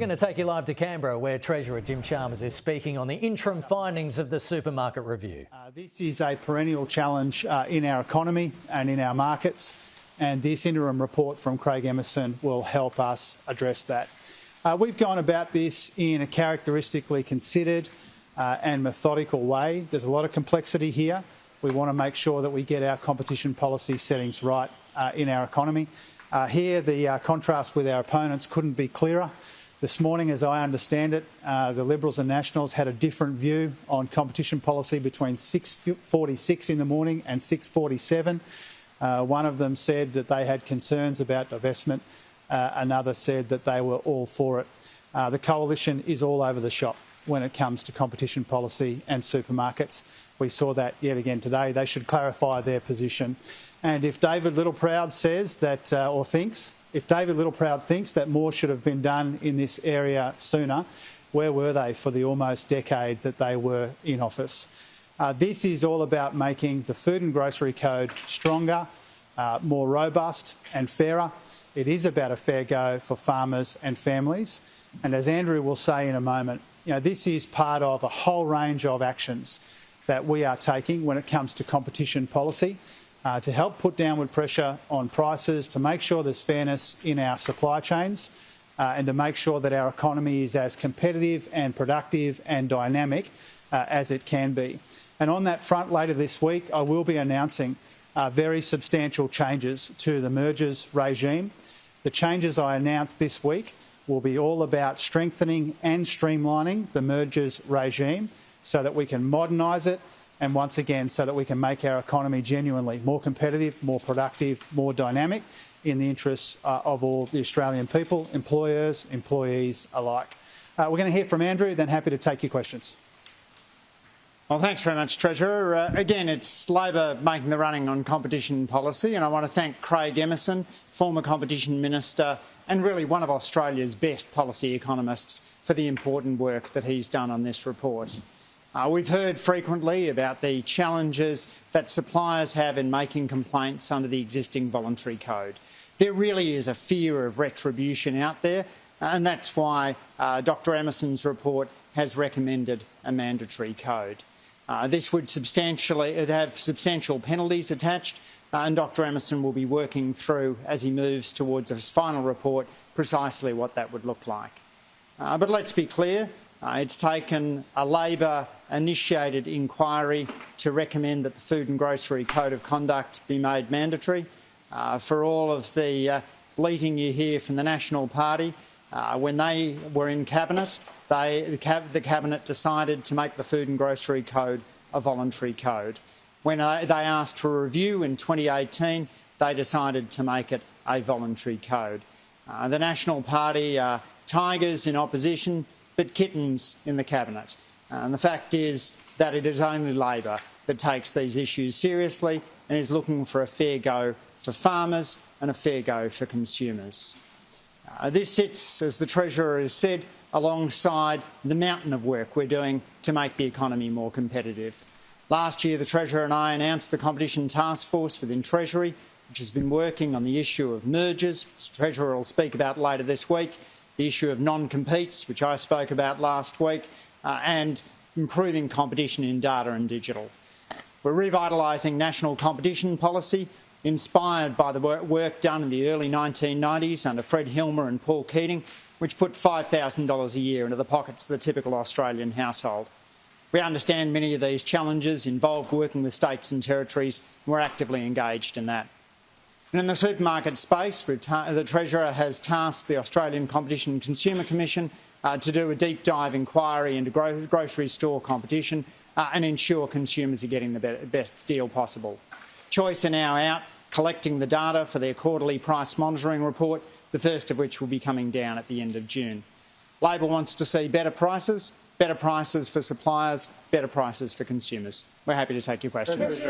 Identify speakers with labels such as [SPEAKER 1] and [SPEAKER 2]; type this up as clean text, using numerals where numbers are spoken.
[SPEAKER 1] We're going to take you live to Canberra, where Treasurer Jim Chalmers is speaking on the interim findings of the supermarket review.
[SPEAKER 2] This is a perennial challenge in our economy and in our markets, and this interim report from Craig Emerson will help us address that. We've gone about this in a characteristically considered and methodical way. There's a lot of complexity here. We want to make sure that we get our competition policy settings right in our economy. Here, the contrast with our opponents couldn't be clearer. This morning, as I understand it, the Liberals and Nationals had a different view on competition policy between 6:46 in the morning and 6:47. One of them said that they had concerns about divestment. Another said that they were all for it. The coalition is all over the shop when it comes to competition policy and supermarkets. We saw that yet again today. They should clarify their position. And if David Littleproud says that, if David Littleproud thinks that more should have been done in this area sooner, where were they for the almost decade that they were in office? This is all about making the Food and Grocery Code stronger, more robust and fairer. It is about a fair go for farmers and families. And as Andrew will say in a moment, this is part of a whole range of actions that we are taking when it comes to competition policy, to help put downward pressure on prices, to make sure there's fairness in our supply chains, and to make sure that our economy is as competitive and productive and dynamic as it can be. And on that front, later this week, I will be announcing very substantial changes to the mergers regime. The changes I announced this week will be all about strengthening and streamlining the mergers regime so that we can modernise it, and once again, so that we can make our economy genuinely more competitive, more productive, more dynamic in the interests of all the Australian people, employers, employees alike. We're going to hear from Andrew, then happy to take your questions.
[SPEAKER 3] Well, thanks very much, Treasurer. Again, it's Labor making the running on competition policy, and I want to thank Craig Emerson, former Competition Minister and really one of Australia's best policy economists, for the important work that he's done on this report. We've heard frequently about the challenges that suppliers have in making complaints under the existing voluntary code. There really is a fear of retribution out there, and that's why Dr Emerson's report has recommended a mandatory code. This would have substantial penalties attached, and Dr Emerson will be working through, as he moves towards his final report, precisely what that would look like. But let's be clear, it's taken a Labor-initiated inquiry to recommend that the Food and Grocery Code of Conduct be made mandatory. For all of the bleating you hear from the National Party, when they were in Cabinet, the Cabinet decided to make the Food and Grocery Code a voluntary code. When they asked for a review in 2018, they decided to make it a voluntary code. The National Party are tigers in opposition, but kittens in the Cabinet. And the fact is that it is only Labor that takes these issues seriously and is looking for a fair go for farmers and a fair go for consumers. This sits, as the Treasurer has said, alongside the mountain of work we're doing to make the economy more competitive. Last year, the Treasurer and I announced the Competition Task Force within Treasury, which has been working on the issue of mergers, which the Treasurer will speak about later this week, the issue of non-competes, which I spoke about last week, and improving competition in data and digital. We're revitalising national competition policy, inspired by the work done in the early 1990s under Fred Hilmer and Paul Keating, which put $5,000 a year into the pockets of the typical Australian household. We understand many of these challenges involve working with states and territories, and we're actively engaged in that. And in the supermarket space, the Treasurer has tasked the Australian Competition and Consumer Commission to do a deep dive inquiry into grocery store competition and ensure consumers are getting the best deal possible. Choice are now out collecting the data for their quarterly price monitoring report, the first of which will be coming down at the end of June. Labor wants to see better prices for suppliers, better prices for consumers. We're happy to take your questions.